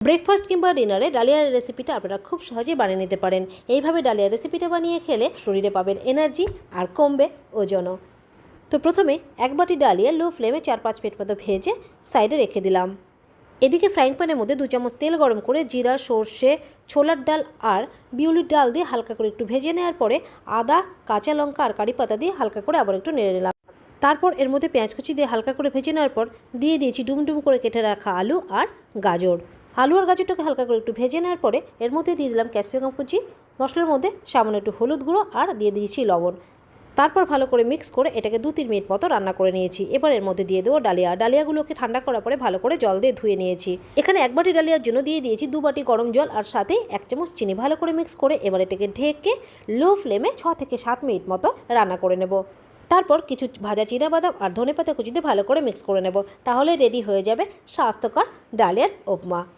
Breakfast কিংবা ডিনারে ডালিয়ার রেসিপিটা আপনারা খুব সহজেই বানিয়ে নিতে পারেন। এইভাবে ডালিয়ার রেসিপিটা বানিয়ে খেলে শরীরে পাবেন এনার্জি আর কমবে ওজনও। তো প্রথমে 1 বাটি ডালিয়া লো ফ্লেমে 4-5 মিনিট মতো ভেজে সাইডে রেখে দিলাম। এদিকে ফ্রাইং প্যানের মধ্যে 2 চামচ তেল গরম করে জিরা, সর্ষে, ছোলার ডাল আর বিউলির ডাল দিয়ে হালকা করে একটু ভেজে নেওয়ার পরে আদা, কাঁচা লঙ্কা আর কারি পাতা দিয়ে হালকা করে আবার একটু নেড়ে নিলাম। তারপর এর মধ্যে পেঁয়াজ কুচি দিয়ে হালকা করে ভেজে নেওয়ার পর দিয়ে দিয়েছি ডুমডুম করে কেটে রাখা আলু আর গাজর। আলু আর গাজরটাকে হালকা করে একটু ভেজে নেওয়ার পরে এর মধ্যে দিয়ে দিলাম ক্যাপসিকাম কুচি, মশলার মধ্যে সামান্য একটু হলুদ গুঁড়ো আর দিয়ে দিয়েছি লবণ। তারপর ভালো করে মিক্স করে এটাকে 2-3 মিনিট মতো রান্না করে নিয়েছি। এবার এর মধ্যে দিয়ে দেবো ডালিয়াগুলোকে ঠান্ডা করার পরে ভালো করে জল দিয়ে ধুয়ে নিয়েছি। এখানে 1 বাটি ডালিয়ার জন্য দিয়ে দিয়েছি 2 বাটি গরম জল আর সাথে 1 চামচ চিনি। ভালো করে মিক্স করে এবার এটাকে ঢেকে লো ফ্লেমে 6 থেকে 7 মিনিট মতো রান্না করে নেব। তারপর কিছু ভাজা চিনাবাদাম আর ধনেপাতা কুচি দিয়ে ভালো করে মিক্স করে নেব। তাহলে রেডি হয়ে যাবে স্বাস্থ্যকর ডালিয়ার উপমা।